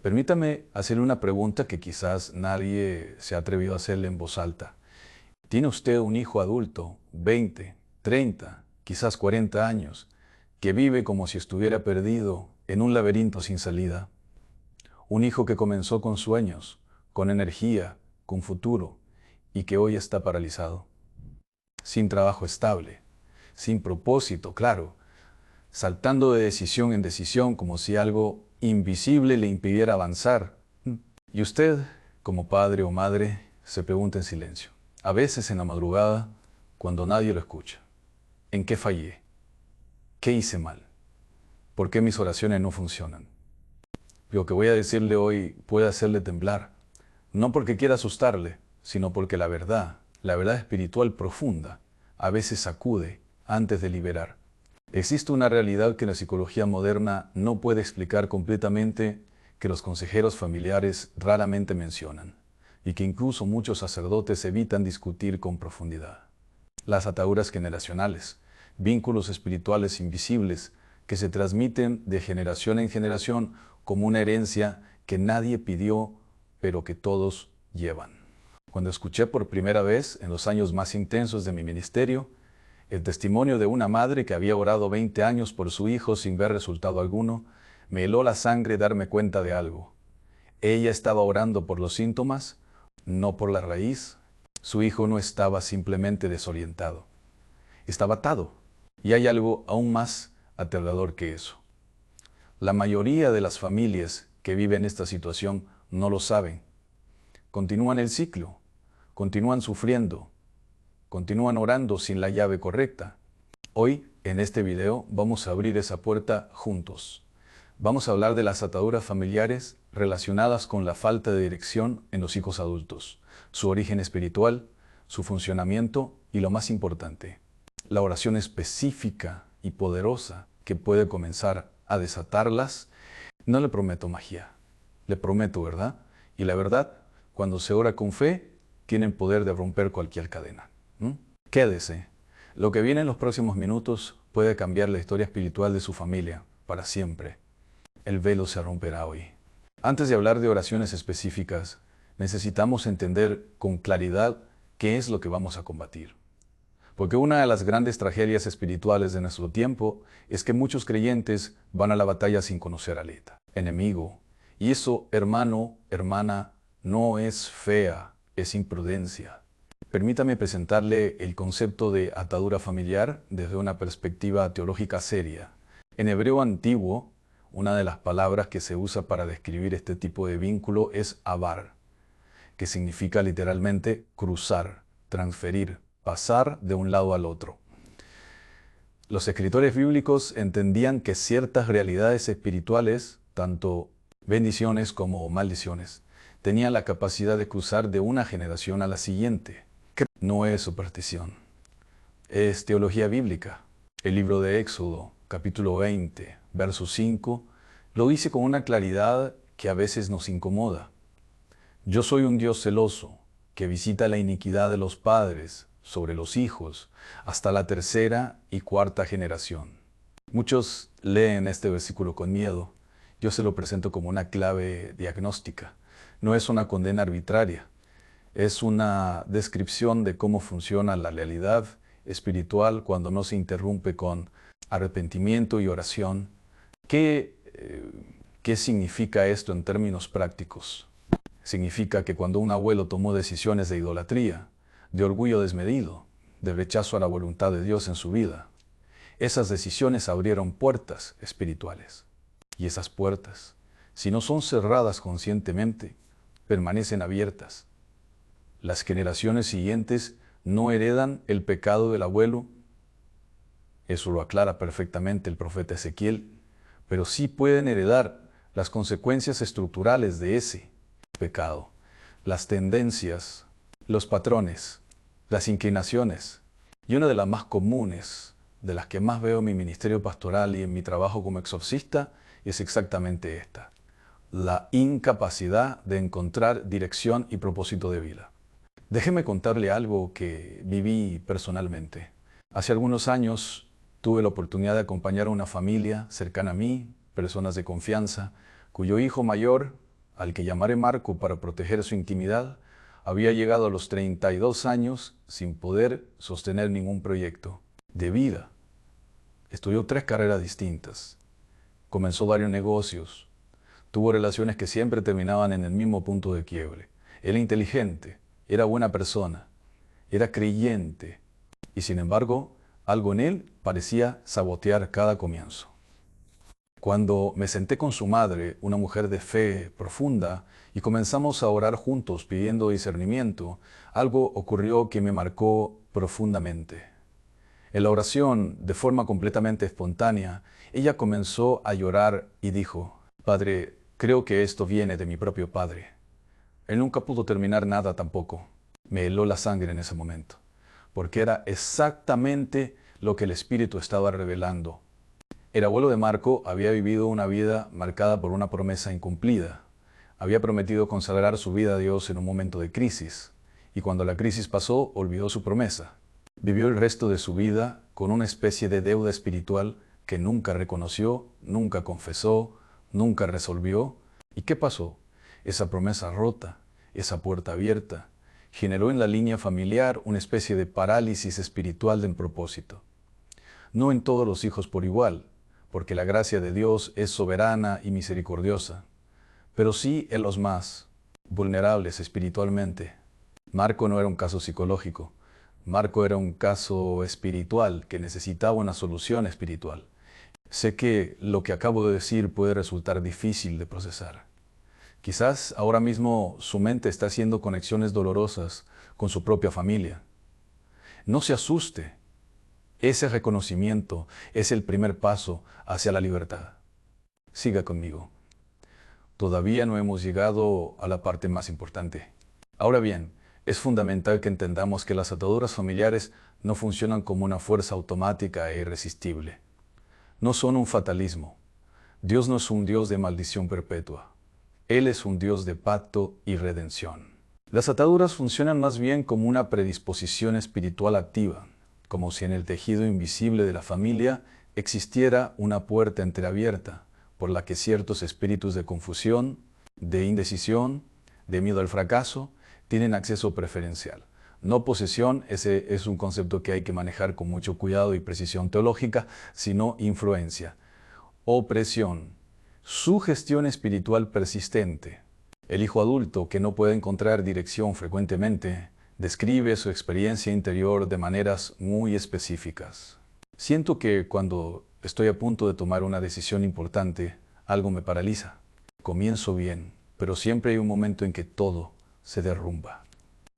Permítame hacerle una pregunta que quizás nadie se ha atrevido a hacerle en voz alta. ¿Tiene usted un hijo adulto, 20, 30, quizás 40 años, que vive como si estuviera perdido en un laberinto sin salida? Un hijo que comenzó con sueños, con energía, con futuro, y que hoy está paralizado, sin trabajo estable, sin propósito claro, saltando de decisión en decisión como si algo invisible le impidiera avanzar. Y usted, como padre o madre, se pregunta en silencio, a veces en la madrugada, cuando nadie lo escucha, ¿en qué fallé? ¿Qué hice mal? ¿Por qué mis oraciones no funcionan? Lo que voy a decirle hoy puede hacerle temblar, no porque quiera asustarle, sino porque la verdad espiritual profunda, a veces sacude antes de liberar. Existe una realidad que la psicología moderna no puede explicar completamente, que los consejeros familiares raramente mencionan, y que incluso muchos sacerdotes evitan discutir con profundidad. Las ataduras generacionales, vínculos espirituales invisibles que se transmiten de generación en generación como una herencia que nadie pidió, pero que todos llevan. Cuando escuché por primera vez, en los años más intensos de mi ministerio, el testimonio de una madre que había orado 20 años por su hijo sin ver resultado alguno, me heló la sangre darme cuenta de algo. Ella estaba orando por los síntomas, no por la raíz. Su hijo no estaba simplemente desorientado, estaba atado. Y hay algo aún más aterrador que eso. La mayoría de las familias que viven esta situación no lo saben. Continúan el ciclo, continúan sufriendo, continúan orando sin la llave correcta. Hoy, en este video, vamos a abrir esa puerta juntos. Vamos a hablar de las ataduras familiares relacionadas con la falta de dirección en los hijos adultos, su origen espiritual, su funcionamiento y lo más importante, la oración específica y poderosa que puede comenzar a desatarlas. No le prometo magia, le prometo verdad. Y la verdad, cuando se ora con fe, tiene el poder de romper cualquier cadena. Quédese. Lo que viene en los próximos minutos puede cambiar la historia espiritual de su familia para siempre. El velo se romperá hoy. Antes de hablar de oraciones específicas, necesitamos entender con claridad qué es lo que vamos a combatir. Porque una de las grandes tragedias espirituales de nuestro tiempo es que muchos creyentes van a la batalla sin conocer al enemigo. Y eso, hermano, hermana, no es fea, es imprudencia. Permítame presentarle el concepto de atadura familiar desde una perspectiva teológica seria. En hebreo antiguo, una de las palabras que se usa para describir este tipo de vínculo es avar, que significa literalmente cruzar, transferir, pasar de un lado al otro. Los escritores bíblicos entendían que ciertas realidades espirituales, tanto bendiciones como maldiciones, tenían la capacidad de cruzar de una generación a la siguiente. No es superstición, es teología bíblica. El libro de Éxodo, capítulo 20, verso 5, lo dice con una claridad que a veces nos incomoda. Yo soy un Dios celoso, que visita la iniquidad de los padres sobre los hijos, hasta la tercera y cuarta generación. Muchos leen este versículo con miedo. Yo se lo presento como una clave diagnóstica. No es una condena arbitraria. Es una descripción de cómo funciona la realidad espiritual cuando no se interrumpe con arrepentimiento y oración. ¿Qué significa esto en términos prácticos? Significa que cuando un abuelo tomó decisiones de idolatría, de orgullo desmedido, de rechazo a la voluntad de Dios en su vida, esas decisiones abrieron puertas espirituales. Y esas puertas, si no son cerradas conscientemente, permanecen abiertas. Las generaciones siguientes no heredan el pecado del abuelo, eso lo aclara perfectamente el profeta Ezequiel, pero sí pueden heredar las consecuencias estructurales de ese pecado, las tendencias, los patrones, las inclinaciones. Y una de las más comunes, de las que más veo en mi ministerio pastoral y en mi trabajo como exorcista, es exactamente esta: la incapacidad de encontrar dirección y propósito de vida. Déjeme contarle algo que viví personalmente. Hace algunos años tuve la oportunidad de acompañar a una familia cercana a mí, personas de confianza, cuyo hijo mayor al que llamaré Marco para proteger su intimidad, había llegado a los 32 años sin poder sostener ningún proyecto de vida. Estudió 3 carreras distintas, comenzó varios negocios, tuvo relaciones que siempre terminaban en el mismo punto de quiebre. Era inteligente, era buena persona, era creyente, y sin embargo, algo en él parecía sabotear cada comienzo. Cuando me senté con su madre, una mujer de fe profunda, y comenzamos a orar juntos pidiendo discernimiento, algo ocurrió que me marcó profundamente. En la oración, de forma completamente espontánea, ella comenzó a llorar y dijo: Padre, creo que esto viene de mi propio padre. Él nunca pudo terminar nada tampoco. Me heló la sangre en ese momento, porque era exactamente lo que el Espíritu estaba revelando. El abuelo de Marco había vivido una vida marcada por una promesa incumplida. Había prometido consagrar su vida a Dios en un momento de crisis, y cuando la crisis pasó, olvidó su promesa. Vivió el resto de su vida con una especie de deuda espiritual que nunca reconoció, nunca confesó, nunca resolvió. ¿Y qué pasó? Esa promesa rota, esa puerta abierta, generó en la línea familiar una especie de parálisis espiritual de propósito. No en todos los hijos por igual, porque la gracia de Dios es soberana y misericordiosa, pero sí en los más vulnerables espiritualmente. Marco no era un caso psicológico. Marco era un caso espiritual que necesitaba una solución espiritual. Sé que lo que acabo de decir puede resultar difícil de procesar. Quizás ahora mismo su mente está haciendo conexiones dolorosas con su propia familia. No se asuste. Ese reconocimiento es el primer paso hacia la libertad. Siga conmigo. Todavía no hemos llegado a la parte más importante. Ahora bien, es fundamental que entendamos que las ataduras familiares no funcionan como una fuerza automática e irresistible. No son un fatalismo. Dios no es un Dios de maldición perpetua. Él es un Dios de pacto y redención. Las ataduras funcionan más bien como una predisposición espiritual activa, como si en el tejido invisible de la familia existiera una puerta entreabierta por la que ciertos espíritus de confusión, de indecisión, de miedo al fracaso, tienen acceso preferencial. No posesión, ese es un concepto que hay que manejar con mucho cuidado y precisión teológica, sino influencia. Opresión, sugestión espiritual persistente. El hijo adulto, que no puede encontrar dirección frecuentemente, describe su experiencia interior de maneras muy específicas. Siento que cuando estoy a punto de tomar una decisión importante, algo me paraliza. Comienzo bien, pero siempre hay un momento en que todo se derrumba.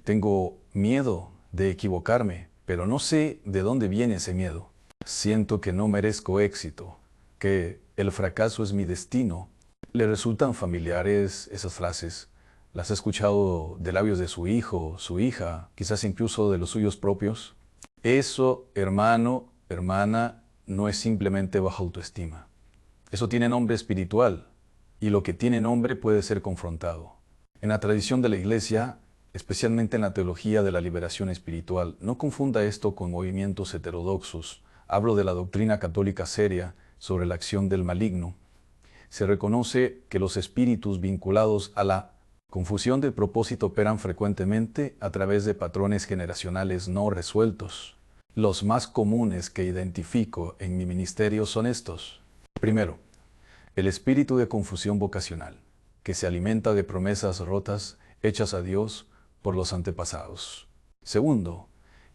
Tengo miedo de equivocarme, pero no sé de dónde viene ese miedo. Siento que no merezco éxito, que el fracaso es mi destino. ¿Le resultan familiares esas frases? ¿Las he escuchado de labios de su hijo, su hija, quizás incluso de los suyos propios? Eso, hermano, hermana, no es simplemente baja autoestima. Eso tiene nombre espiritual, y lo que tiene nombre puede ser confrontado. En la tradición de la Iglesia, especialmente en la teología de la liberación espiritual, no confunda esto con movimientos heterodoxos. Hablo de la doctrina católica seria sobre la acción del maligno. Se reconoce que los espíritus vinculados a la confusión del propósito operan frecuentemente a través de patrones generacionales no resueltos. Los más comunes que identifico en mi ministerio son estos. Primero, el espíritu de confusión vocacional, que se alimenta de promesas rotas hechas a Dios por los antepasados. Segundo,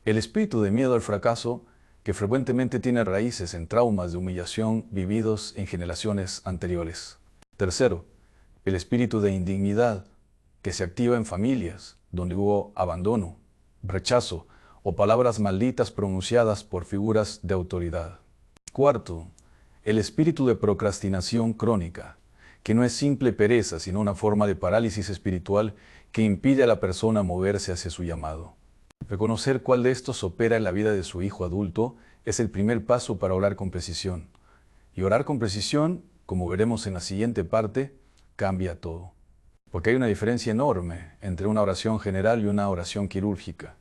el espíritu de miedo al fracaso, que frecuentemente tiene raíces en traumas de humillación vividos en generaciones anteriores. Tercero, el espíritu de indignidad, que se activa en familias donde hubo abandono, rechazo o palabras malditas pronunciadas por figuras de autoridad. Cuarto, el espíritu de procrastinación crónica, que no es simple pereza, sino una forma de parálisis espiritual que impide a la persona moverse hacia su llamado. Reconocer cuál de estos opera en la vida de su hijo adulto es el primer paso para orar con precisión. Y orar con precisión, como veremos en la siguiente parte, cambia todo. Porque hay una diferencia enorme entre una oración general y una oración quirúrgica.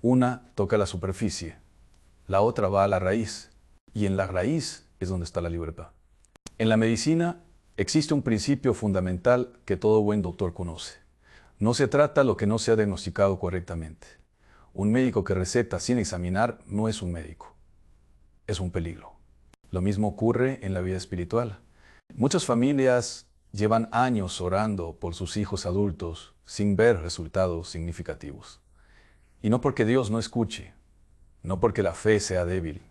Una toca la superficie, la otra va a la raíz, y en la raíz es donde está la libertad. En la medicina, Existe un principio fundamental que todo buen doctor conoce. No se trata lo que no se ha diagnosticado correctamente. Un médico que receta sin examinar no es un médico, es un peligro. Lo mismo ocurre en la vida espiritual. Muchas familias llevan años orando por sus hijos adultos sin ver resultados significativos. Y no porque Dios no escuche, no porque la fe sea débil,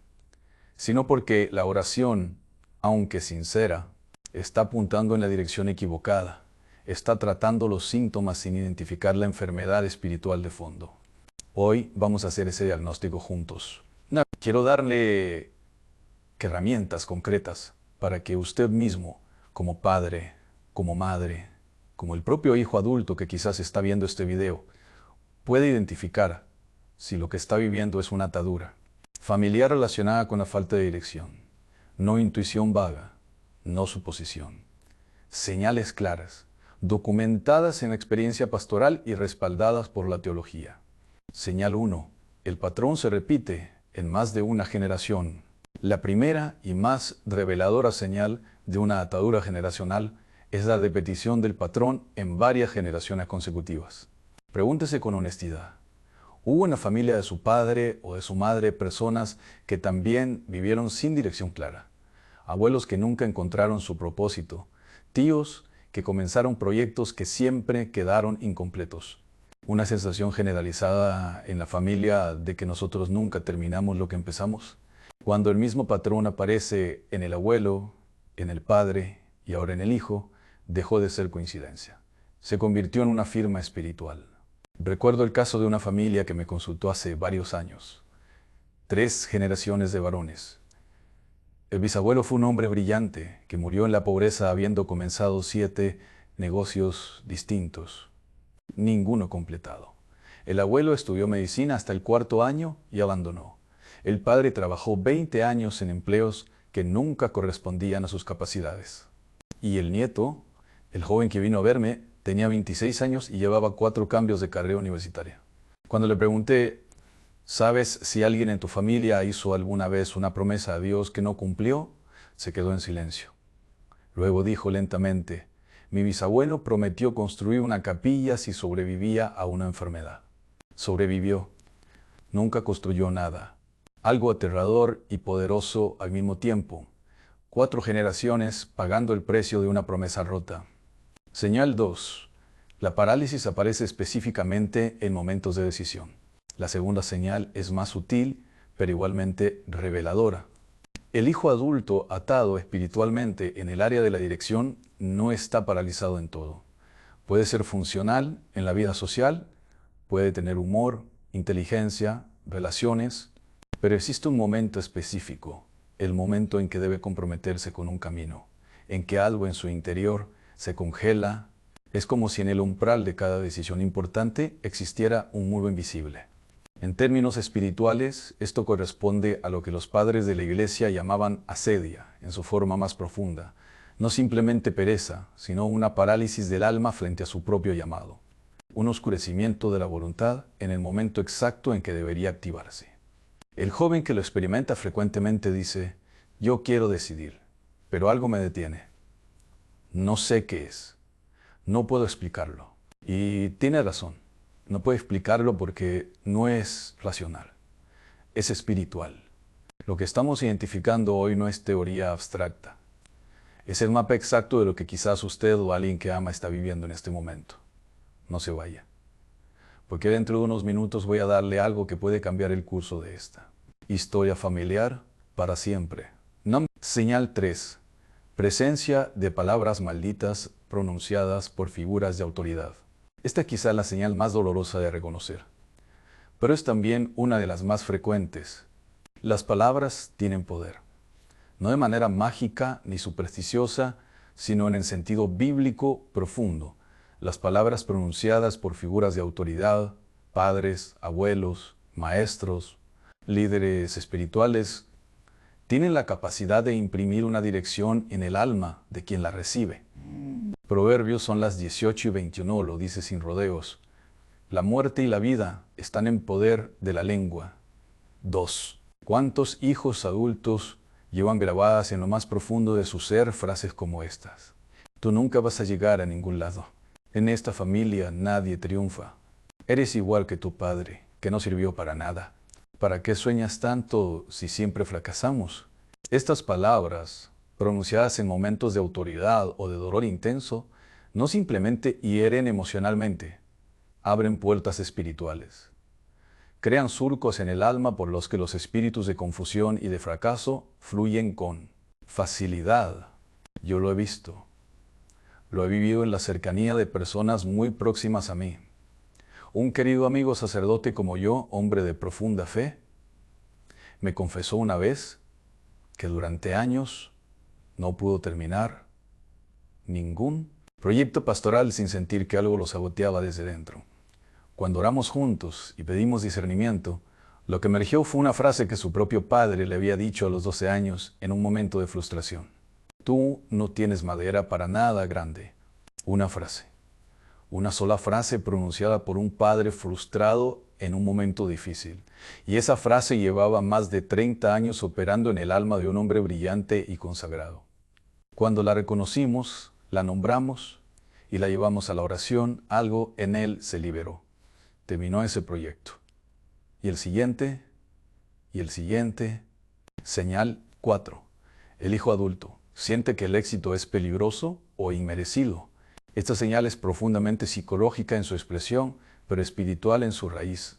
sino porque la oración, aunque sincera, está apuntando en la dirección equivocada. Está tratando los síntomas sin identificar la enfermedad espiritual de fondo. Hoy vamos a hacer ese diagnóstico juntos. Quiero darle herramientas concretas para que usted mismo, como padre, como madre, como el propio hijo adulto que quizás está viendo este video, pueda identificar si lo que está viviendo es una atadura familiar relacionada con la falta de dirección, no intuición vaga, no suposición. Señales claras, documentadas en la experiencia pastoral y respaldadas por la teología. Señal 1. El patrón se repite en más de una generación. La primera y más reveladora señal de una atadura generacional es la repetición del patrón en varias generaciones consecutivas. Pregúntese con honestidad. ¿Hubo en la familia de su padre o de su madre personas que también vivieron sin dirección clara? Abuelos que nunca encontraron su propósito, tíos que comenzaron proyectos que siempre quedaron incompletos. Una sensación generalizada en la familia de que nosotros nunca terminamos lo que empezamos. Cuando el mismo patrón aparece en el abuelo, en el padre y ahora en el hijo, dejó de ser coincidencia. Se convirtió en una firma espiritual. Recuerdo el caso de una familia que me consultó hace varios años. 3 generaciones de varones. El bisabuelo fue un hombre brillante que murió en la pobreza habiendo comenzado 7 negocios distintos. Ninguno completado. El abuelo estudió medicina hasta el 4.º año y abandonó. El padre trabajó 20 años en empleos que nunca correspondían a sus capacidades. Y el nieto, el joven que vino a verme, tenía 26 años y llevaba 4 cambios de carrera universitaria. Cuando le pregunté, ¿sabes si alguien en tu familia hizo alguna vez una promesa a Dios que no cumplió? Se quedó en silencio. Luego dijo lentamente, mi bisabuelo prometió construir una capilla si sobrevivía a una enfermedad. Sobrevivió. Nunca construyó nada. Algo aterrador y poderoso al mismo tiempo. 4 generaciones pagando el precio de una promesa rota. Señal 2. La parálisis aparece específicamente en momentos de decisión. La segunda señal es más sutil, pero igualmente reveladora. El hijo adulto atado espiritualmente en el área de la dirección no está paralizado en todo. Puede ser funcional en la vida social, puede tener humor, inteligencia, relaciones, pero existe un momento específico, el momento en que debe comprometerse con un camino, en que algo en su interior se congela. Es como si en el umbral de cada decisión importante existiera un muro invisible. En términos espirituales, esto corresponde a lo que los padres de la Iglesia llamaban asedia, en su forma más profunda. No simplemente pereza, sino una parálisis del alma frente a su propio llamado. Un oscurecimiento de la voluntad en el momento exacto en que debería activarse. El joven que lo experimenta frecuentemente dice, yo quiero decidir, pero algo me detiene. No sé qué es. No puedo explicarlo. Y tiene razón. No puede explicarlo porque no es racional. Es espiritual. Lo que estamos identificando hoy no es teoría abstracta. Es el mapa exacto de lo que quizás usted o alguien que ama está viviendo en este momento. No se vaya. Porque dentro de unos minutos voy a darle algo que puede cambiar el curso de esta historia familiar para siempre. Señal 3. Presencia de palabras malditas pronunciadas por figuras de autoridad. Esta es quizá la señal más dolorosa de reconocer, pero es también una de las más frecuentes. Las palabras tienen poder, no de manera mágica ni supersticiosa, sino en el sentido bíblico profundo. Las palabras pronunciadas por figuras de autoridad, padres, abuelos, maestros, líderes espirituales, tienen la capacidad de imprimir una dirección en el alma de quien la recibe. Proverbios son las 18 y 21, lo dice sin rodeos. La muerte y la vida están en poder de la lengua. 2. ¿Cuántos hijos adultos llevan grabadas en lo más profundo de su ser frases como estas? Tú nunca vas a llegar a ningún lado. En esta familia nadie triunfa. Eres igual que tu padre, que no sirvió para nada. ¿Para qué sueñas tanto si siempre fracasamos? Estas palabras, pronunciadas en momentos de autoridad o de dolor intenso, no simplemente hieren emocionalmente, abren puertas espirituales. Crean surcos en el alma por los que los espíritus de confusión y de fracaso fluyen con facilidad. Yo lo he visto. Lo he vivido en la cercanía de personas muy próximas a mí. Un querido amigo sacerdote como yo, hombre de profunda fe, me confesó una vez que durante años no pudo terminar ningún proyecto pastoral sin sentir que algo lo saboteaba desde dentro. Cuando oramos juntos y pedimos discernimiento, lo que emergió fue una frase que su propio padre le había dicho a los 12 años en un momento de frustración. Tú no tienes madera para nada grande. Una frase. Una sola frase pronunciada por un padre frustrado en un momento difícil. Y esa frase llevaba más de 30 años operando en el alma de un hombre brillante y consagrado. Cuando la reconocimos, la nombramos y la llevamos a la oración, algo en él se liberó. Terminó ese proyecto. Y el siguiente, y el siguiente. Señal 4. El hijo adulto siente que el éxito es peligroso o inmerecido. Esta señal es profundamente psicológica en su expresión, pero espiritual en su raíz.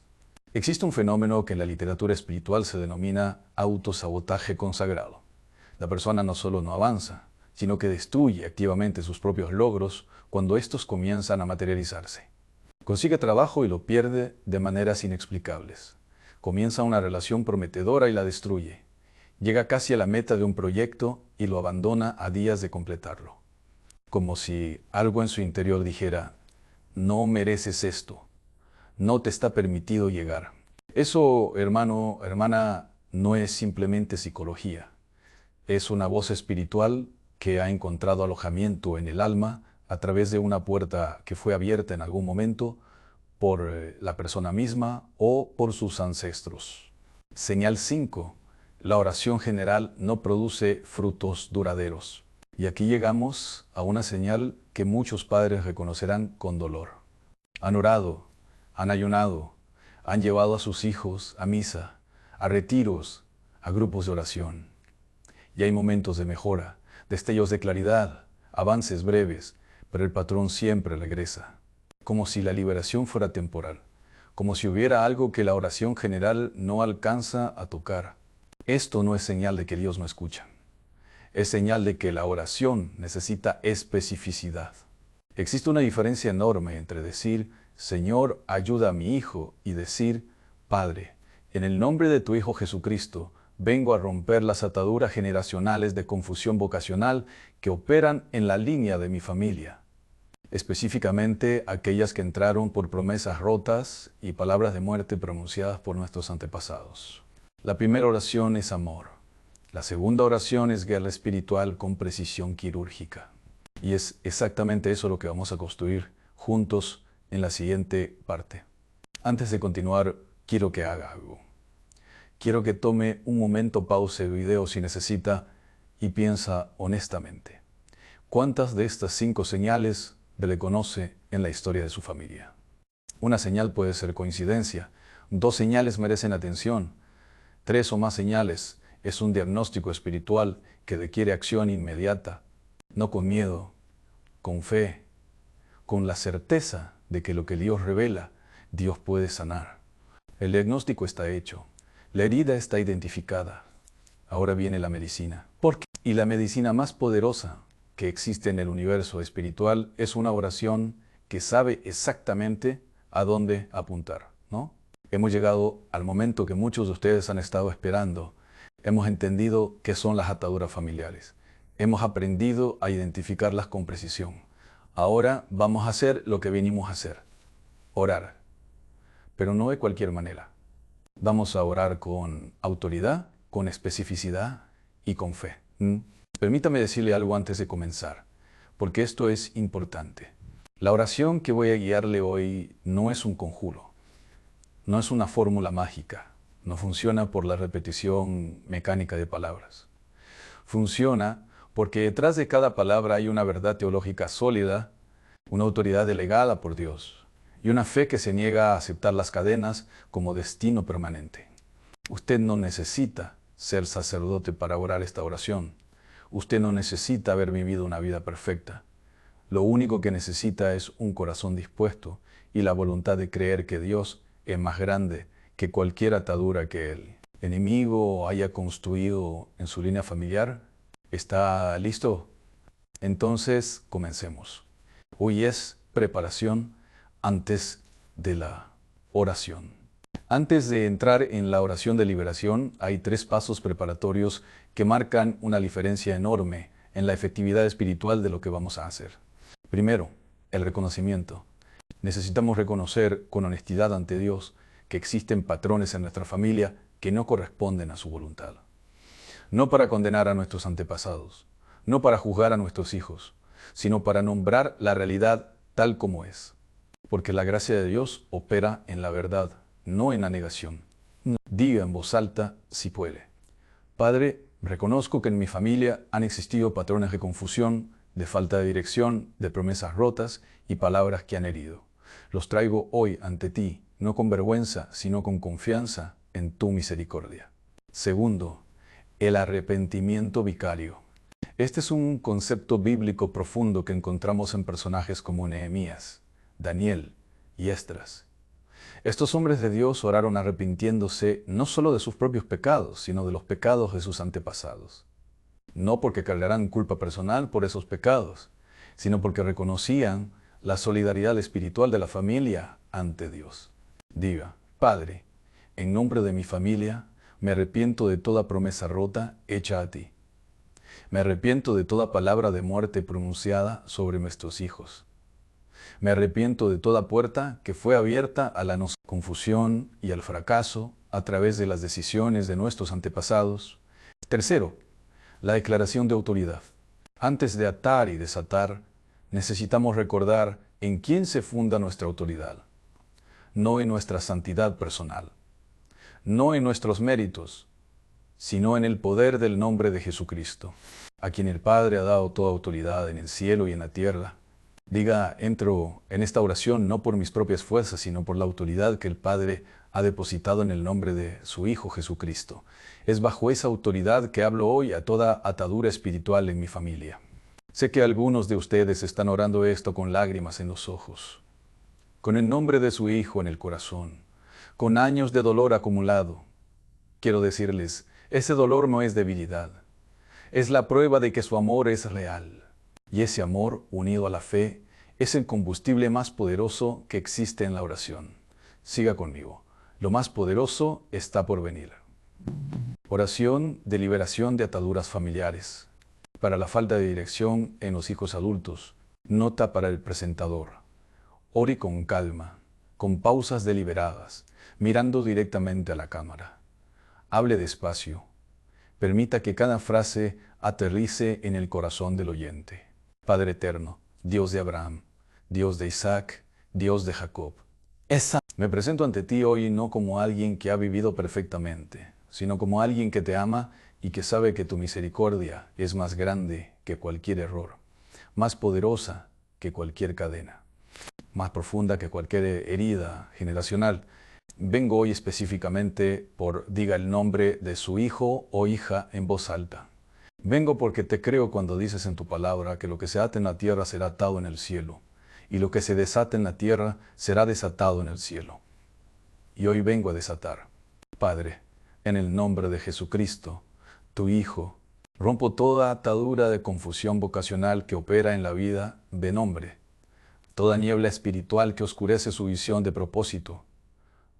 Existe un fenómeno que en la literatura espiritual se denomina autosabotaje consagrado. La persona no solo no avanza, sino que destruye activamente sus propios logros cuando estos comienzan a materializarse. Consigue trabajo y lo pierde de maneras inexplicables. Comienza una relación prometedora y la destruye. Llega casi a la meta de un proyecto y lo abandona a días de completarlo. Como si algo en su interior dijera, no mereces esto, no te está permitido llegar. Eso, hermano, hermana, no es simplemente psicología. Es una voz espiritual que ha encontrado alojamiento en el alma a través de una puerta que fue abierta en algún momento por la persona misma o por sus ancestros. Señal 5. La oración general no produce frutos duraderos. Y aquí llegamos a una señal que muchos padres reconocerán con dolor. Han orado, han ayunado, han llevado a sus hijos a misa, a retiros, a grupos de oración. Y hay momentos de mejora, destellos de claridad, avances breves, pero el patrón siempre regresa. Como si la liberación fuera temporal, como si hubiera algo que la oración general no alcanza a tocar. Esto no es señal de que Dios no escucha. Es señal de que la oración necesita especificidad. Existe una diferencia enorme entre decir, Señor, ayuda a mi hijo, y decir, Padre, en el nombre de tu Hijo Jesucristo, vengo a romper las ataduras generacionales de confusión vocacional que operan en la línea de mi familia. Específicamente aquellas que entraron por promesas rotas y palabras de muerte pronunciadas por nuestros antepasados. La primera oración es amor. La segunda oración es guerra espiritual con precisión quirúrgica. Y es exactamente eso lo que vamos a construir juntos en la siguiente parte. Antes de continuar, quiero que haga algo. Quiero que tome un momento, pause el video si necesita y piensa honestamente. ¿Cuántas de estas 5 señales reconoce en la historia de su familia? Una señal puede ser coincidencia. 2 señales merecen atención. 3 o más señales es un diagnóstico espiritual que requiere acción inmediata, no con miedo, con fe, con la certeza de que lo que Dios revela, Dios puede sanar. El diagnóstico está hecho, la herida está identificada. Ahora viene la medicina. Y la medicina más poderosa que existe en el universo espiritual es una oración que sabe exactamente a dónde apuntar, ¿no? Hemos llegado al momento que muchos de ustedes han estado esperando. Hemos entendido qué son las ataduras familiares. Hemos aprendido a identificarlas con precisión. Ahora vamos a hacer lo que venimos a hacer. Orar. Pero no de cualquier manera. Vamos a orar con autoridad, con especificidad y con fe. Permítame decirle algo antes de comenzar, porque esto es importante. La oración que voy a guiarle hoy no es un conjuro. No es una fórmula mágica. No funciona por la repetición mecánica de palabras. Funciona porque detrás de cada palabra hay una verdad teológica sólida, una autoridad delegada por Dios y una fe que se niega a aceptar las cadenas como destino permanente. Usted no necesita ser sacerdote para orar esta oración. Usted no necesita haber vivido una vida perfecta. Lo único que necesita es un corazón dispuesto y la voluntad de creer que Dios es más grande que cualquier atadura que el enemigo haya construido en su línea familiar. ¿Está listo? Entonces, comencemos. Hoy es preparación antes de la oración. Antes de entrar en la oración de liberación, hay 3 pasos preparatorios que marcan una diferencia enorme en la efectividad espiritual de lo que vamos a hacer. Primero, el reconocimiento. Necesitamos reconocer con honestidad ante Dios que existen patrones en nuestra familia que no corresponden a su voluntad. No para condenar a nuestros antepasados, no para juzgar a nuestros hijos, sino para nombrar la realidad tal como es. Porque la gracia de Dios opera en la verdad, no en la negación. Diga en voz alta si puede: Padre, reconozco que en mi familia han existido patrones de confusión, de falta de dirección, de promesas rotas y palabras que han herido. Los traigo hoy ante ti, no con vergüenza, sino con confianza en tu misericordia. Segundo, el arrepentimiento vicario. Este es un concepto bíblico profundo que encontramos en personajes como Nehemías, Daniel y Esdras. Estos hombres de Dios oraron arrepintiéndose no solo de sus propios pecados, sino de los pecados de sus antepasados. No porque cargaran culpa personal por esos pecados, sino porque reconocían la solidaridad espiritual de la familia ante Dios. Diga: Padre, en nombre de mi familia, me arrepiento de toda promesa rota hecha a ti. Me arrepiento de toda palabra de muerte pronunciada sobre nuestros hijos. Me arrepiento de toda puerta que fue abierta a la confusión y al fracaso a través de las decisiones de nuestros antepasados. Tercero, la declaración de autoridad. Antes de atar y desatar, necesitamos recordar en quién se funda nuestra autoridad. No en nuestra santidad personal, no en nuestros méritos, sino en el poder del nombre de Jesucristo, a quien el Padre ha dado toda autoridad en el cielo y en la tierra. Diga: entro en esta oración no por mis propias fuerzas, sino por la autoridad que el Padre ha depositado en el nombre de su Hijo Jesucristo. Es bajo esa autoridad que hablo hoy a toda atadura espiritual en mi familia. Sé que algunos de ustedes están orando esto con lágrimas en los ojos, con el nombre de su Hijo en el corazón, con años de dolor acumulado. Quiero decirles, ese dolor no es debilidad. Es la prueba de que su amor es real. Y ese amor, unido a la fe, es el combustible más poderoso que existe en la oración. Siga conmigo. Lo más poderoso está por venir. Oración de liberación de ataduras familiares. Para la falta de dirección en los hijos adultos. Nota para el presentador. Ore con calma, con pausas deliberadas, mirando directamente a la cámara. Hable despacio. Permita que cada frase aterrice en el corazón del oyente. Padre eterno, Dios de Abraham, Dios de Isaac, Dios de Jacob. Me presento ante ti hoy no como alguien que ha vivido perfectamente, sino como alguien que te ama y que sabe que tu misericordia es más grande que cualquier error, más poderosa que cualquier cadena, más profunda que cualquier herida generacional. Vengo hoy específicamente por diga el nombre de su hijo o hija en voz alta. Vengo porque te creo cuando dices en tu palabra que lo que se ata en la tierra será atado en el cielo, y lo que se desata en la tierra será desatado en el cielo. Y hoy vengo a desatar. Padre, en el nombre de Jesucristo, tu Hijo, rompo toda atadura de confusión vocacional que opera en la vida de nombre, toda niebla espiritual que oscurece su visión de propósito,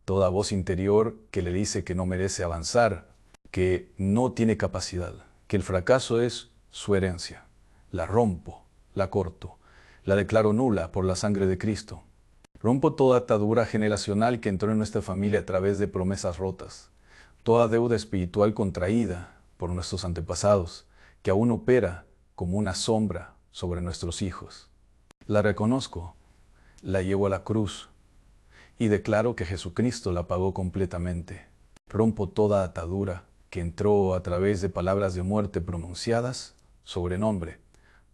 toda voz interior que le dice que no merece avanzar, que no tiene capacidad, que el fracaso es su herencia. La rompo, la corto, la declaro nula por la sangre de Cristo. Rompo toda atadura generacional que entró en nuestra familia a través de promesas rotas, toda deuda espiritual contraída por nuestros antepasados, que aún opera como una sombra sobre nuestros hijos. La reconozco, la llevo a la cruz y declaro que Jesucristo la pagó completamente. Rompo toda atadura que entró a través de palabras de muerte pronunciadas sobrenombre,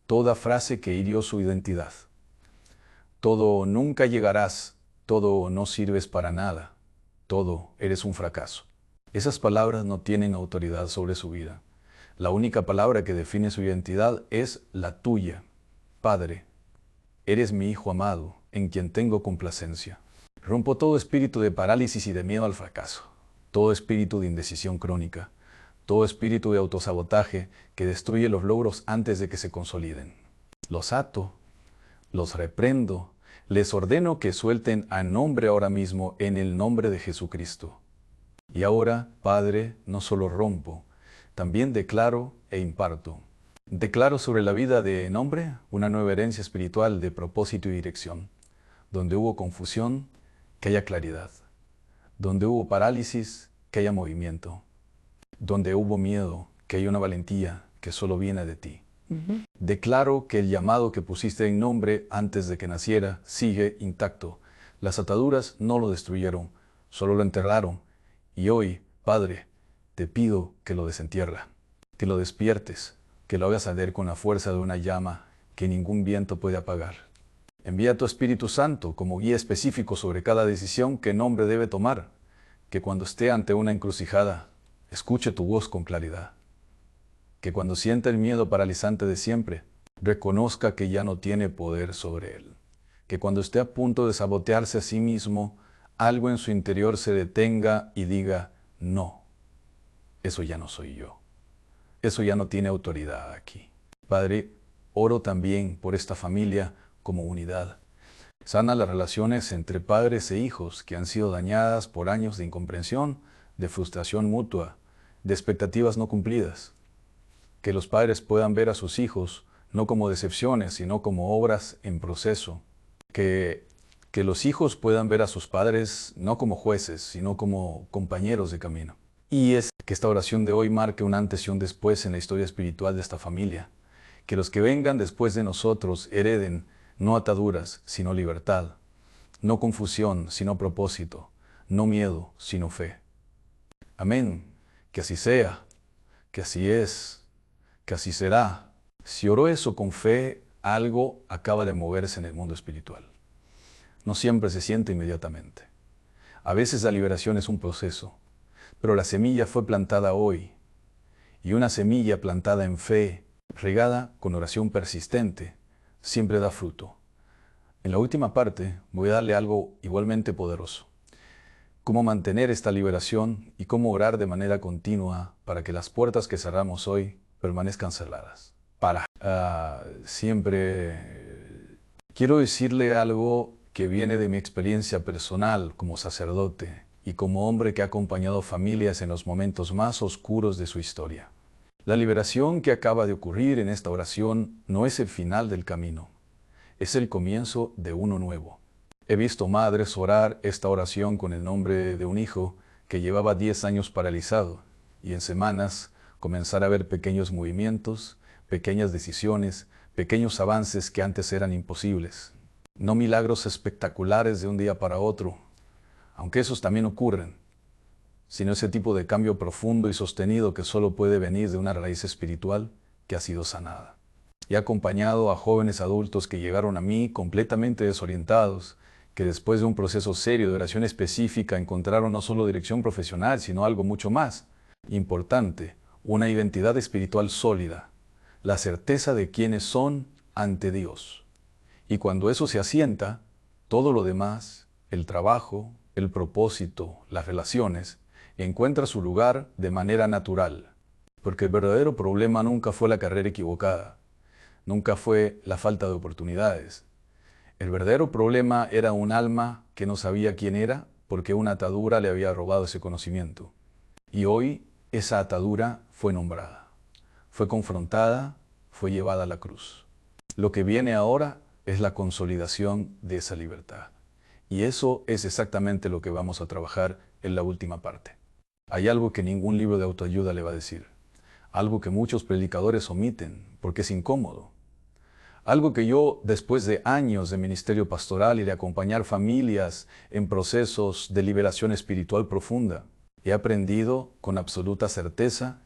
toda frase que hirió su identidad. Todo nunca llegarás, todo no sirves para nada, todo eres un fracaso. Esas palabras no tienen autoridad sobre su vida. La única palabra que define su identidad es la tuya. Padre, eres mi Hijo amado, en quien tengo complacencia. Rompo todo espíritu de parálisis y de miedo al fracaso, todo espíritu de indecisión crónica, todo espíritu de autosabotaje que destruye los logros antes de que se consoliden. Los ato, los reprendo, les ordeno que suelten a nombre ahora mismo en el nombre de Jesucristo. Y ahora, Padre, no solo rompo, también declaro e imparto. Declaro sobre la vida de nombre una nueva herencia espiritual de propósito y dirección. Donde hubo confusión, que haya claridad. Donde hubo parálisis, que haya movimiento. Donde hubo miedo, que haya una valentía que solo viene de ti. Declaro que el llamado que pusiste en nombre antes de que naciera sigue intacto. Las ataduras no lo destruyeron, solo lo enterraron. Y hoy, Padre, te pido que lo desentierra, que lo despiertes, que lo hagas arder con la fuerza de una llama que ningún viento puede apagar. Envía a tu Espíritu Santo como guía específico sobre cada decisión que nombre debe tomar, que cuando esté ante una encrucijada, escuche tu voz con claridad. Que cuando sienta el miedo paralizante de siempre, reconozca que ya no tiene poder sobre él. Que cuando esté a punto de sabotearse a sí mismo, algo en su interior se detenga y diga, no, eso ya no soy yo. Eso ya no tiene autoridad aquí. Padre, oro también por esta familia como unidad. Sana las relaciones entre padres e hijos que han sido dañadas por años de incomprensión, de frustración mutua, de expectativas no cumplidas. Que los padres puedan ver a sus hijos no como decepciones, sino como obras en proceso. Que los hijos puedan ver a sus padres no como jueces, sino como compañeros de camino. Y es que esta oración de hoy marque un antes y un después en la historia espiritual de esta familia. Que los que vengan después de nosotros hereden no ataduras, sino libertad. No confusión, sino propósito. No miedo, sino fe. Amén. Que así sea. Que así es. Que así será. Si oró eso con fe, algo acaba de moverse en el mundo espiritual. No siempre se siente inmediatamente. A veces la liberación es un proceso, pero la semilla fue plantada hoy. Y una semilla plantada en fe, regada con oración persistente, siempre da fruto. En la última parte voy a darle algo igualmente poderoso. Cómo mantener esta liberación y cómo orar de manera continua para que las puertas que cerramos hoy permanezcan cerradas. Siempre quiero decirle algo que viene de mi experiencia personal como sacerdote y como hombre que ha acompañado familias en los momentos más oscuros de su historia. La liberación que acaba de ocurrir en esta oración no es el final del camino, es el comienzo de uno nuevo. He visto madres orar esta oración con el nombre de un hijo que llevaba 10 años paralizado y en semanas comenzar a ver pequeños movimientos, pequeñas decisiones, pequeños avances que antes eran imposibles. No milagros espectaculares de un día para otro, aunque esos también ocurren, sino ese tipo de cambio profundo y sostenido que solo puede venir de una raíz espiritual que ha sido sanada. He acompañado a jóvenes adultos que llegaron a mí completamente desorientados, que después de un proceso serio de oración específica encontraron no solo dirección profesional, sino algo mucho más importante, una identidad espiritual sólida, la certeza de quiénes son ante Dios. Y cuando eso se asienta, todo lo demás, el trabajo, el propósito, las relaciones, encuentra su lugar de manera natural. Porque el verdadero problema nunca fue la carrera equivocada, nunca fue la falta de oportunidades. El verdadero problema era un alma que no sabía quién era porque una atadura le había robado ese conocimiento. Y hoy esa atadura fue nombrada, fue confrontada, fue llevada a la cruz. Lo que viene ahora es la consolidación de esa libertad. Y eso es exactamente lo que vamos a trabajar en la última parte. Hay algo que ningún libro de autoayuda le va a decir. Algo que muchos predicadores omiten porque es incómodo. Algo que yo, después de años de ministerio pastoral y de acompañar familias en procesos de liberación espiritual profunda, he aprendido con absoluta certeza,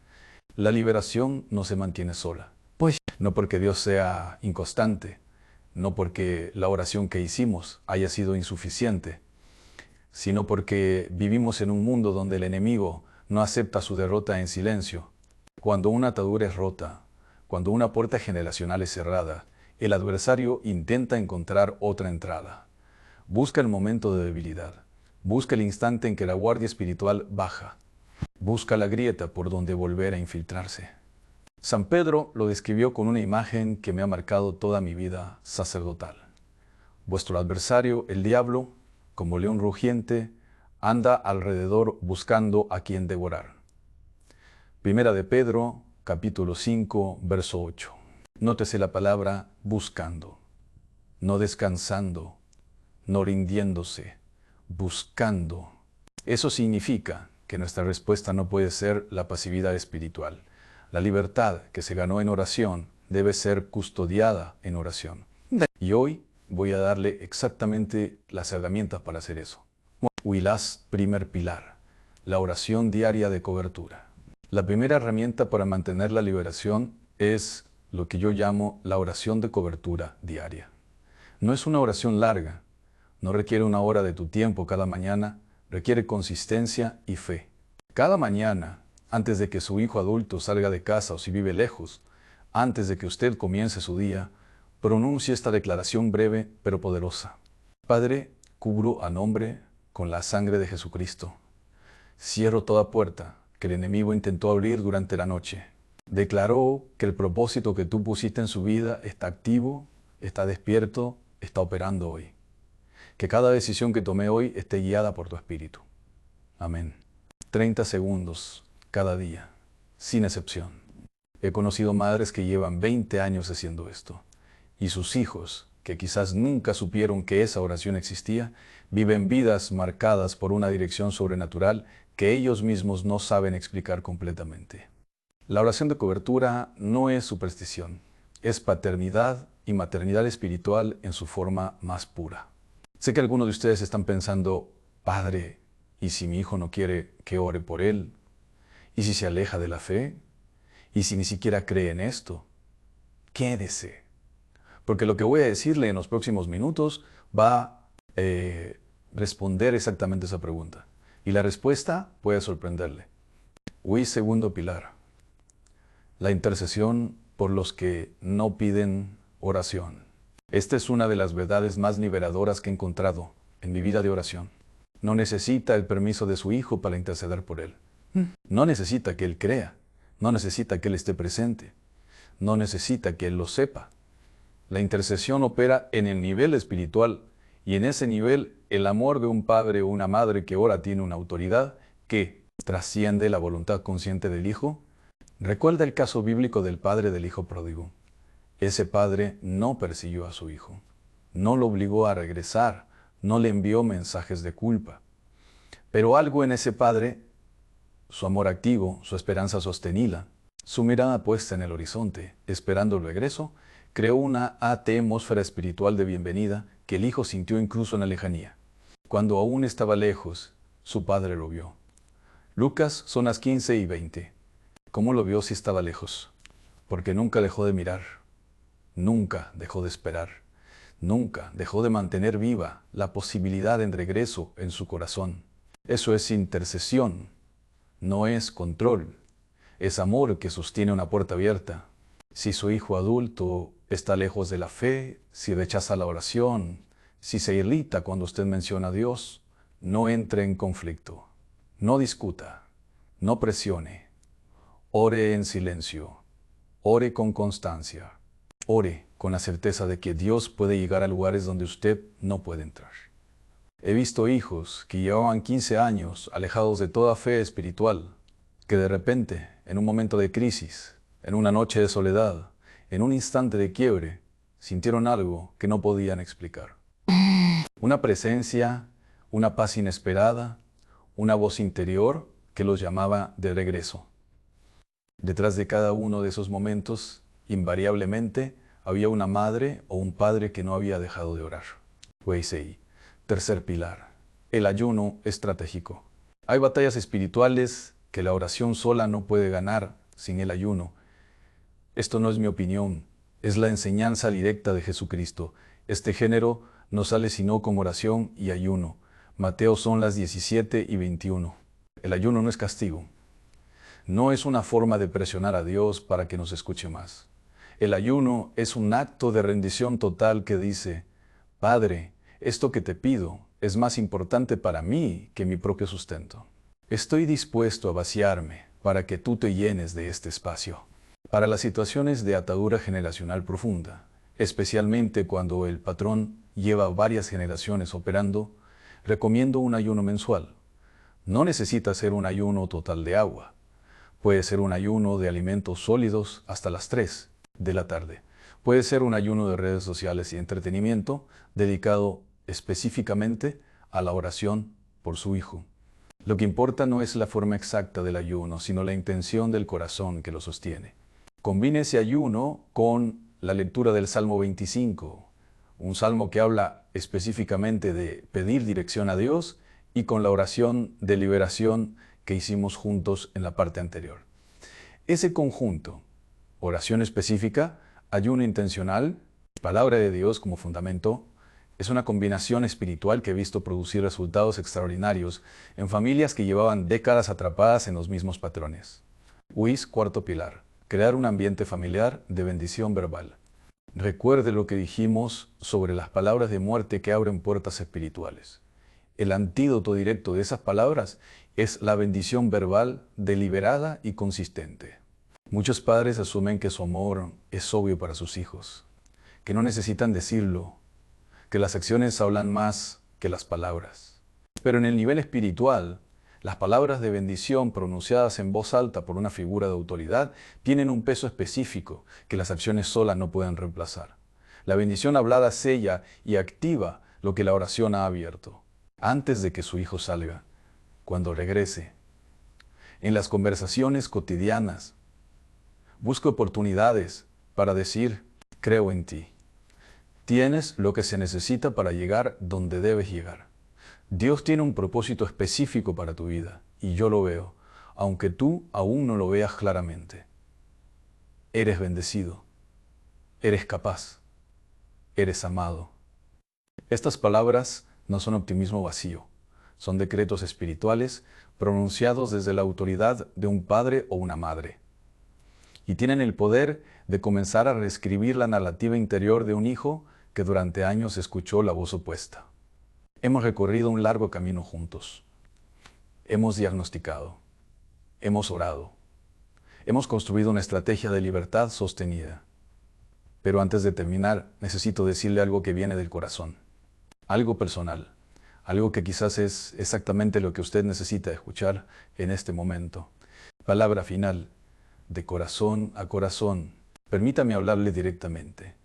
la liberación no se mantiene sola. Pues no porque Dios sea inconstante, no porque la oración que hicimos haya sido insuficiente, sino porque vivimos en un mundo donde el enemigo no acepta su derrota en silencio. Cuando una atadura es rota, cuando una puerta generacional es cerrada, el adversario intenta encontrar otra entrada. Busca el momento de debilidad, busca el instante en que la guardia espiritual baja, busca la grieta por donde volver a infiltrarse. San Pedro lo describió con una imagen que me ha marcado toda mi vida sacerdotal. Vuestro adversario, el diablo, como león rugiente, anda alrededor buscando a quien devorar. Primera de Pedro, capítulo 5, verso 8. Nótese la palabra buscando, no descansando, no rindiéndose, buscando. Eso significa que nuestra respuesta no puede ser la pasividad espiritual. La libertad que se ganó en oración debe ser custodiada en oración. Y hoy voy a darle exactamente las herramientas para hacer eso. Huilás, primer pilar, la oración diaria de cobertura. La primera herramienta para mantener la liberación es lo que yo llamo la oración de cobertura diaria. No es una oración larga, no requiere una hora de tu tiempo cada mañana, requiere consistencia y fe. Cada mañana, antes de que su hijo adulto salga de casa o si vive lejos, antes de que usted comience su día, pronuncie esta declaración breve pero poderosa. Padre, cubro a nombre con la sangre de Jesucristo. Cierro toda puerta que el enemigo intentó abrir durante la noche. Declaró que el propósito que tú pusiste en su vida está activo, está despierto, está operando hoy. Que cada decisión que tomé hoy esté guiada por tu Espíritu. Amén. 30 segundos cada día, sin excepción. He conocido madres que llevan 20 años haciendo esto. Y sus hijos, que quizás nunca supieron que esa oración existía, viven vidas marcadas por una dirección sobrenatural que ellos mismos no saben explicar completamente. La oración de cobertura no es superstición, es paternidad y maternidad espiritual en su forma más pura. Sé que algunos de ustedes están pensando, Padre, ¿y si mi hijo no quiere que ore por él? ¿Y si se aleja de la fe? ¿Y si ni siquiera cree en esto? Quédese. Porque lo que voy a decirle en los próximos minutos va a responder exactamente esa pregunta. Y la respuesta puede sorprenderle. Segundo pilar. La intercesión por los que no piden oración. Esta es una de las verdades más liberadoras que he encontrado en mi vida de oración. No necesita el permiso de su hijo para interceder por él. No necesita que él crea. No necesita que él esté presente. No necesita que él lo sepa. La intercesión opera en el nivel espiritual y en ese nivel el amor de un padre o una madre que ora tiene una autoridad que trasciende la voluntad consciente del hijo. Recuerda el caso bíblico del padre del hijo pródigo. Ese padre no persiguió a su hijo, no lo obligó a regresar, no le envió mensajes de culpa. Pero algo en ese padre, su amor activo, su esperanza sostenida, su mirada puesta en el horizonte, esperando el regreso, creó una atmósfera espiritual de bienvenida que el hijo sintió incluso en la lejanía. Cuando aún estaba lejos, su padre lo vio. Lucas son las 15 y 20. ¿Cómo lo vio si estaba lejos? Porque nunca dejó de mirar, nunca dejó de esperar, nunca dejó de mantener viva la posibilidad de regreso en su corazón. Eso es intercesión, no es control. Es amor que sostiene una puerta abierta. Si su hijo adulto está lejos de la fe, si rechaza la oración, si se irrita cuando usted menciona a Dios, no entre en conflicto, no discuta, no presione. Ore en silencio, ore con constancia, ore con la certeza de que Dios puede llegar a lugares donde usted no puede entrar. He visto hijos que llevaban 15 años alejados de toda fe espiritual, que de repente, en un momento de crisis, en una noche de soledad, en un instante de quiebre, sintieron algo que no podían explicar. Una presencia, una paz inesperada, una voz interior que los llamaba de regreso. Detrás de cada uno de esos momentos, invariablemente, había una madre o un padre que no había dejado de orar. Weisei. Tercer pilar. El ayuno estratégico. Hay batallas espirituales que la oración sola no puede ganar sin el ayuno. Esto no es mi opinión, es la enseñanza directa de Jesucristo. Este género no sale sino con oración y ayuno. Mateo son las 17 y 21. El ayuno no es castigo. No es una forma de presionar a Dios para que nos escuche más. El ayuno es un acto de rendición total que dice, Padre, esto que te pido es más importante para mí que mi propio sustento. Estoy dispuesto a vaciarme para que tú te llenes de este espacio. Para las situaciones de atadura generacional profunda, especialmente cuando el patrón lleva varias generaciones operando, recomiendo un ayuno mensual. No necesita ser un ayuno total de agua. Puede ser un ayuno de alimentos sólidos hasta las 3 de la tarde. Puede ser un ayuno de redes sociales y entretenimiento dedicado específicamente a la oración por su hijo. Lo que importa no es la forma exacta del ayuno, sino la intención del corazón que lo sostiene. Combine ese ayuno con la lectura del Salmo 25, un salmo que habla específicamente de pedir dirección a Dios, y con la oración de liberación que hicimos juntos en la parte anterior. Ese conjunto, oración específica, ayuno intencional, palabra de Dios como fundamento, es una combinación espiritual que he visto producir resultados extraordinarios en familias que llevaban décadas atrapadas en los mismos patrones. UIS, cuarto pilar, crear un ambiente familiar de bendición verbal. Recuerde lo que dijimos sobre las palabras de muerte que abren puertas espirituales. El antídoto directo de esas palabras es la bendición verbal deliberada y consistente. Muchos padres asumen que su amor es obvio para sus hijos, que no necesitan decirlo, que las acciones hablan más que las palabras. Pero en el nivel espiritual, las palabras de bendición pronunciadas en voz alta por una figura de autoridad tienen un peso específico que las acciones solas no pueden reemplazar. La bendición hablada sella y activa lo que la oración ha abierto. Antes de que su hijo salga, cuando regrese, en las conversaciones cotidianas, busque oportunidades para decir, creo en ti. Tienes lo que se necesita para llegar donde debes llegar. Dios tiene un propósito específico para tu vida, y yo lo veo, aunque tú aún no lo veas claramente. Eres bendecido, eres capaz, eres amado. Estas palabras no son optimismo vacío, son decretos espirituales pronunciados desde la autoridad de un padre o una madre. Y tienen el poder de comenzar a reescribir la narrativa interior de un hijo que durante años escuchó la voz opuesta. Hemos recorrido un largo camino juntos. Hemos diagnosticado, hemos orado, hemos construido una estrategia de libertad sostenida. Pero antes de terminar, necesito decirle algo que viene del corazón. Algo personal, algo que quizás es exactamente lo que usted necesita escuchar en este momento. Palabra final, de corazón a corazón. Permítame hablarle directamente,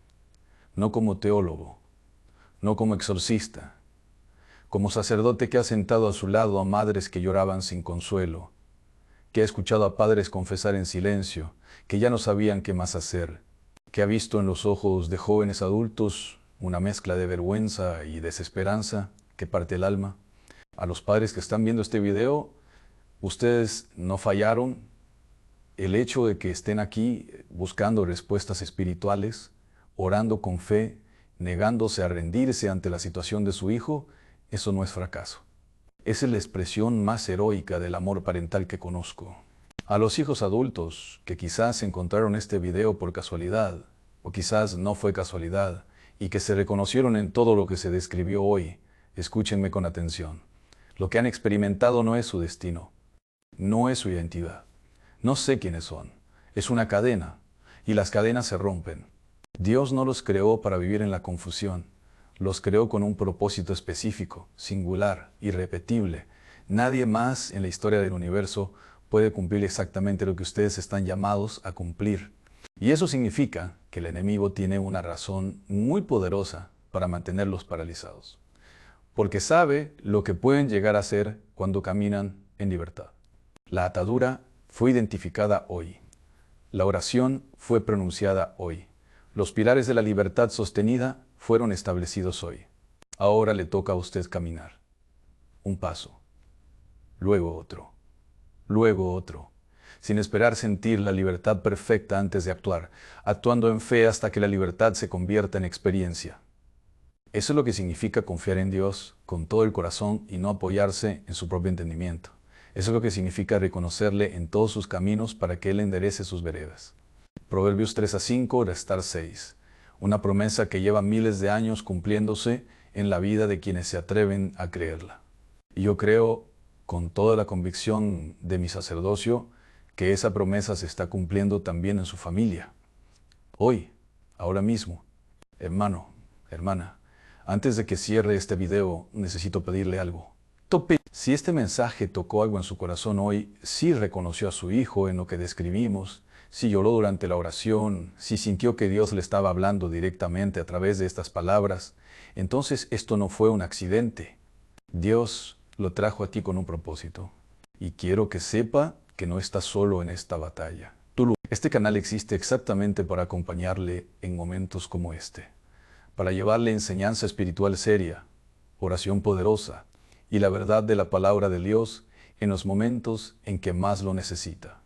no como teólogo, no como exorcista, como sacerdote que ha sentado a su lado a madres que lloraban sin consuelo, que ha escuchado a padres confesar en silencio, que ya no sabían qué más hacer, que ha visto en los ojos de jóvenes adultos una mezcla de vergüenza y desesperanza que parte el alma. A los padres que están viendo este video, ustedes no fallaron. El hecho de que estén aquí buscando respuestas espirituales, orando con fe, negándose a rendirse ante la situación de su hijo, eso no es fracaso. Esa es la expresión más heroica del amor parental que conozco. A los hijos adultos que quizás encontraron este video por casualidad, o quizás no fue casualidad, y que se reconocieron en todo lo que se describió hoy, escúchenme con atención. Lo que han experimentado no es su destino, no es su identidad. No sé quiénes son. Es una cadena, y las cadenas se rompen. Dios no los creó para vivir en la confusión. Los creó con un propósito específico, singular, irrepetible. Nadie más en la historia del universo puede cumplir exactamente lo que ustedes están llamados a cumplir. Y eso significa que el enemigo tiene una razón muy poderosa para mantenerlos paralizados. Porque sabe lo que pueden llegar a hacer cuando caminan en libertad. La atadura fue identificada hoy. La oración fue pronunciada hoy. Los pilares de la libertad sostenida fueron establecidos hoy. Ahora le toca a usted caminar. Un paso, luego otro, luego otro. sin esperar sentir la libertad perfecta antes de actuar, actuando en fe hasta que la libertad se convierta en experiencia. Eso es lo que significa confiar en Dios con todo el corazón y no apoyarse en su propio entendimiento. Eso es lo que significa reconocerle en todos sus caminos para que Él enderece sus veredas. Proverbios 3-5, restar 6. Una promesa que lleva miles de años cumpliéndose en la vida de quienes se atreven a creerla. Y yo creo, con toda la convicción de mi sacerdocio, que esa promesa se está cumpliendo también en su familia. Hoy, ahora mismo, hermano, hermana, antes de que cierre este video, necesito pedirle algo. Si este mensaje tocó algo en su corazón hoy, si reconoció a su hijo en lo que describimos, si lloró durante la oración, si sintió que Dios le estaba hablando directamente a través de estas palabras, entonces esto no fue un accidente. Dios lo trajo a ti con un propósito. Y quiero que sepa que no está solo en esta batalla. Este canal existe exactamente para acompañarle en momentos como este, para llevarle enseñanza espiritual seria, oración poderosa y la verdad de la palabra de Dios en los momentos en que más lo necesita.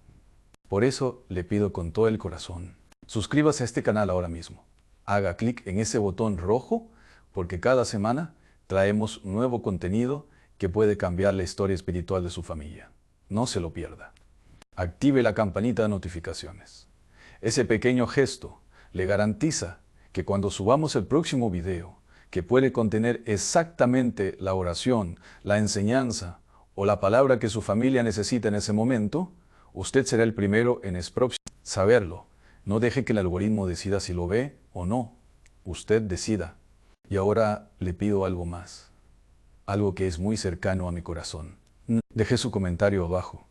Por eso le pido con todo el corazón, suscríbase a este canal ahora mismo. Haga clic en ese botón rojo porque cada semana traemos nuevo contenido que puede cambiar la historia espiritual de su familia. No se lo pierda. Active la campanita de notificaciones. Ese pequeño gesto le garantiza que cuando subamos el próximo video, que puede contener exactamente la oración, la enseñanza o la palabra que su familia necesita en ese momento, usted será el primero en saberlo. No deje que el algoritmo decida si lo ve o no. Usted decida. Y ahora le pido algo más. Algo que es muy cercano a mi corazón. Deje su comentario abajo.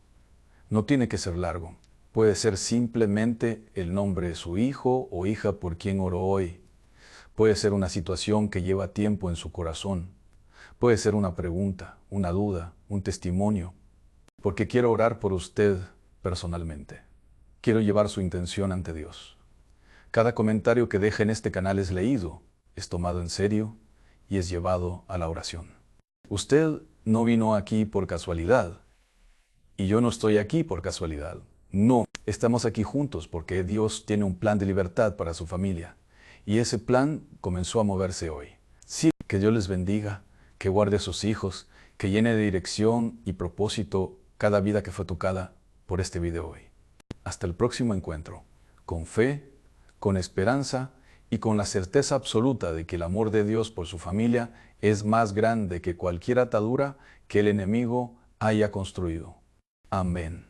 No tiene que ser largo. Puede ser simplemente el nombre de su hijo o hija por quien oró hoy. Puede ser una situación que lleva tiempo en su corazón. Puede ser una pregunta, una duda, un testimonio. Porque quiero orar por usted personalmente. Quiero llevar su intención ante Dios. Cada comentario que deje en este canal es leído, es tomado en serio y es llevado a la oración. Usted no vino aquí por casualidad. Y yo no estoy aquí por casualidad. No, estamos aquí juntos porque Dios tiene un plan de libertad para su familia. Y ese plan comenzó a moverse hoy. Sí, que Dios les bendiga, que guarde a sus hijos, que llene de dirección y propósito cada vida que fue tocada por este video hoy. Hasta el próximo encuentro, con fe, con esperanza y con la certeza absoluta de que el amor de Dios por su familia es más grande que cualquier atadura que el enemigo haya construido. Amén.